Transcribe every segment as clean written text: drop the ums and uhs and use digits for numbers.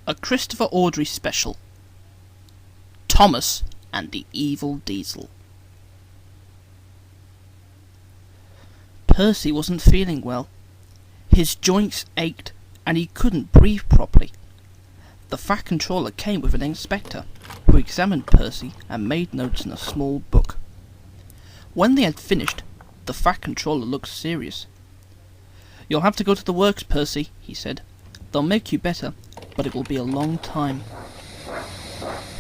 A Christopher Audrey special. Thomas and the Evil Diesel. Percy wasn't feeling well. His joints ached and he couldn't breathe properly. The Fat Controller came with an inspector, who examined Percy and made notes in a small book. When they had finished, the Fat Controller looked serious. "You'll have to go to the works, Percy," he said. "They'll make you better, but it will be a long time."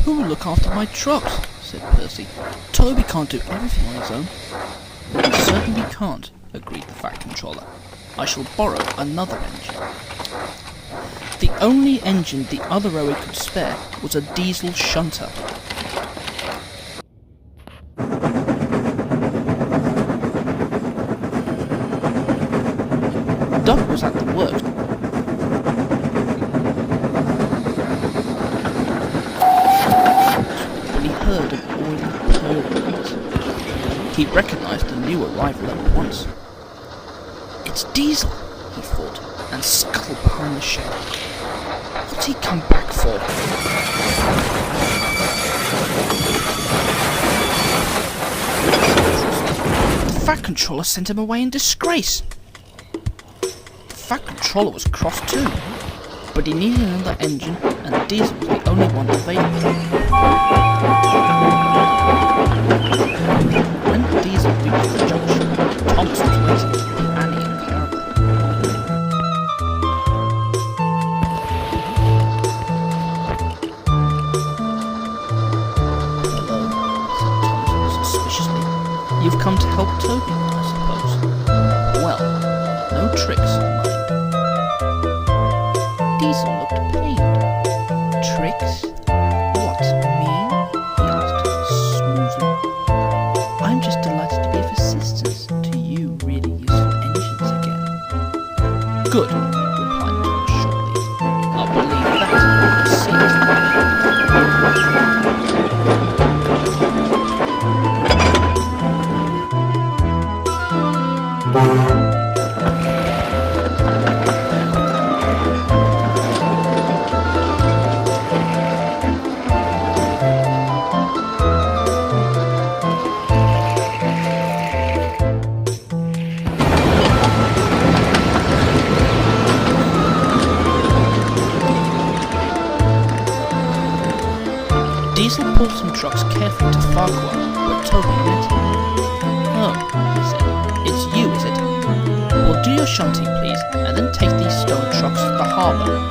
"Who will look after my trucks?" said Percy. "Toby can't do everything on his own." "He certainly can't," agreed the Fat Controller. "I shall borrow another engine." The only engine the other rower could spare was a diesel shunter. Duck was at the works when he heard an oily purring noise. He recognised the new arrival at once. "It's Diesel," he thought, and scuttled behind the shed. What's he come back for? The Fat Controller sent him away in disgrace. The Fat Controller was cross too, but he needed another engine and Diesel was the only one available. When Diesel reached the junction, Thomas was waiting, Annie and Clarabelle. "Hello," said Thomas suspiciously. "You've come to help Toby, I suppose. Well, no tricks on mine." Diesel looked pained. "Tricks? What, me?" he asked smoothly. "I'm just delighted to be of assistance to you really useful engines again." "Good," replied Thomas shortly. "I'll believe that as soon as Diesel pulled some trucks carefully to Farquhar, where Toby met him. "Oh," he said, "it's you, is it? Well, do your shunting, please, and then take these stone trucks to the harbour."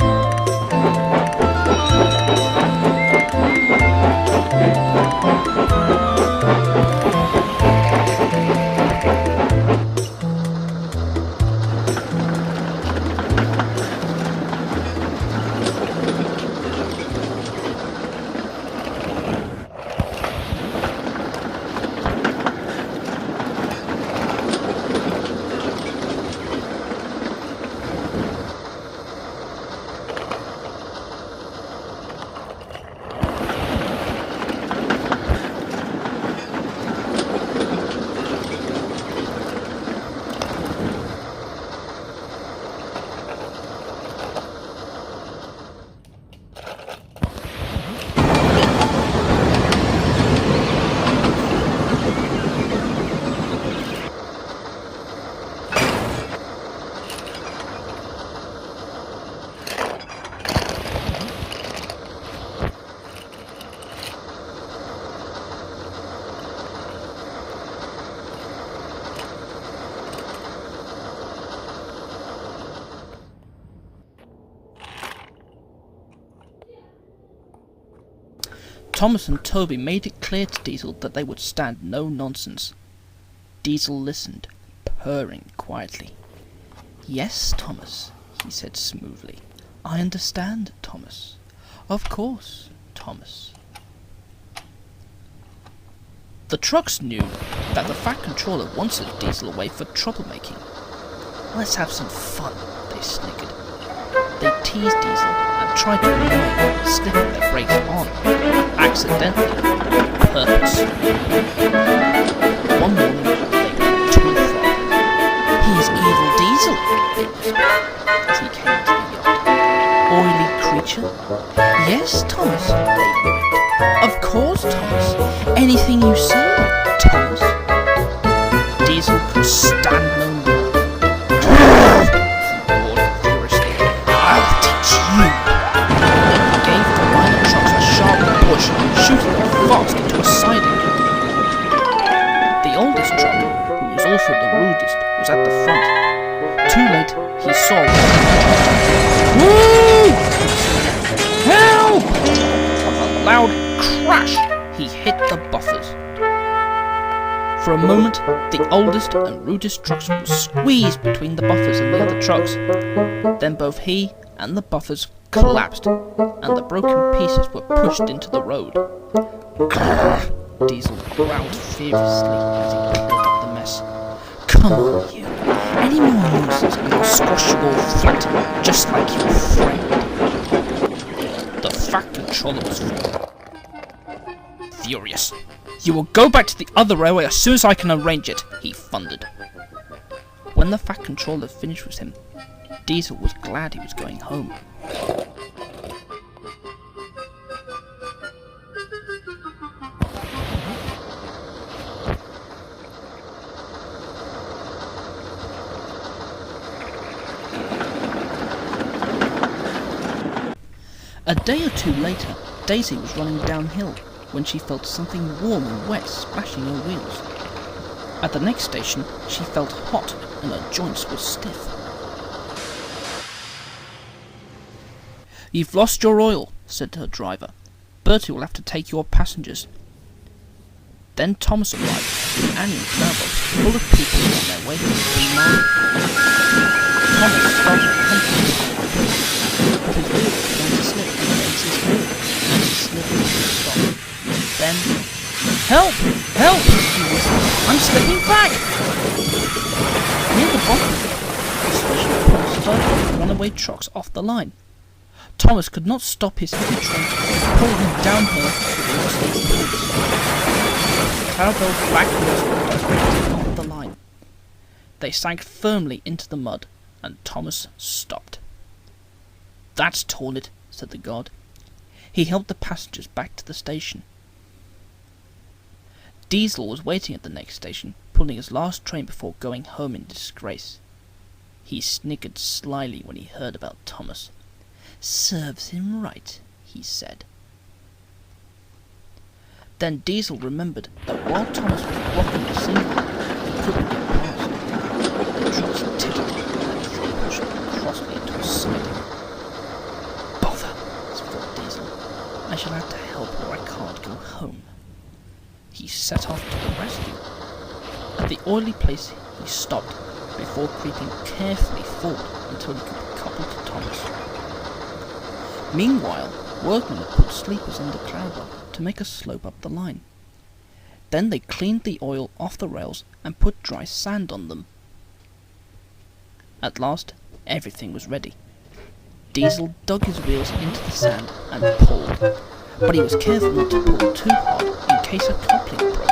Thomas and Toby made it clear to Diesel that they would stand no nonsense. Diesel listened, purring quietly. "Yes, Thomas," he said smoothly. "I understand, Thomas. Of course, Thomas." The trucks knew that the Fat Controller wanted Diesel away for troublemaking. "Let's have some fun," they sniggered. They teased Diesel and tried to annoy him, slipping their brakes on, accidentally, on purpose. One morning, they went too far. "Here's Evil Diesel," they whispered, as he came to the yard. "Oily creature? Yes, Thomas, they grinned. Of course, Thomas. Anything you say, Thomas. Diesel could stand no more. He roared furiously. I'll teach you. He gave the line of trucks a sharp push, shooting them fast into a siding. The oldest truck, who was also the rudest, was at the front. Too late, he saw Woo! Help! With a loud crash, he hit the buffers. For a moment, the oldest and rudest trucks were squeezed between the buffers and the other trucks. Then both he and the buffers collapsed, and the broken pieces were pushed into the road. Diesel growled furiously as he cleared up the mess. Come on, you. Any more nonsense and I'll squash you all flat, just like your friend. The Fat Controller was furious. You will go back to the other railway as soon as I can arrange it, he thundered. When the Fat Controller finished with him, Diesel was glad he was going home. A day or two later, Daisy was running downhill when she felt something warm and wet splashing her wheels. At the next station, she felt hot and her joints were stiff. You've lost your oil, said her driver. Bertie will have to take your passengers. Then Thomas arrived with Annie and Clara, full of people on their way to the market. Thomas started comfortably, but his wheel began to slip against his wheel, and he slipped into a stop. Then, help! Help! He whispered. I'm slipping back! Near the bottom, the station pulled started runaway trucks off the line. Thomas could not stop his heavy train from pulling him downhill towards these pulls. Clarabelle's back wheels were directly off the line. They sank firmly into the mud, and Thomas stopped. That's torn it, said the guard. He helped the passengers back to the station. Diesel was waiting at the next station, pulling his last train before going home in disgrace. He sniggered slyly when he heard about Thomas. Serves him right, he said. Then Diesel remembered that while Thomas was blocking the signal, he couldn't get past. The trucks tittered and he pushed crossly into a siding. Bother, thought Diesel. I shall have to help or I can't go home. He set off to the rescue. At the oily place he stopped before creeping carefully forward until he could be coupled to Thomas. Meanwhile, workmen had put sleepers under Clarabelle to make a slope up the line. Then they cleaned the oil off the rails and put dry sand on them. At last, everything was ready. Diesel dug his wheels into the sand and pulled, but he was careful not to pull too hard in case a coupling broke.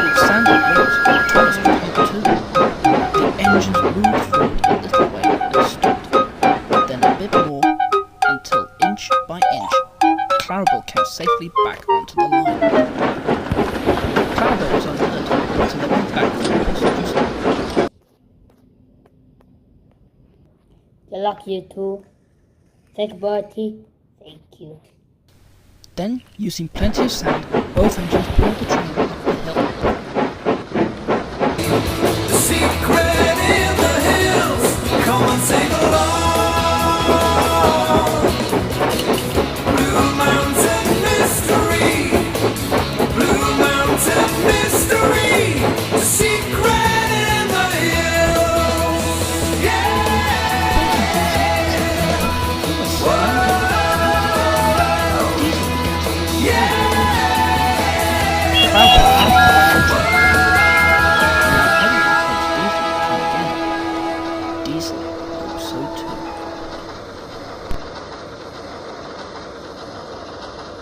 With sand and wheels, Thomas could help too. The engines moved forward a little way and stopped, then a bit more, until inch by inch, Clarabelle came safely back onto the line. Clarabelle was unhurt, so they went back for the passengers. Good luck, you two. Thank Bertie. Thank you. Then, using plenty of sand, both engines pulled the train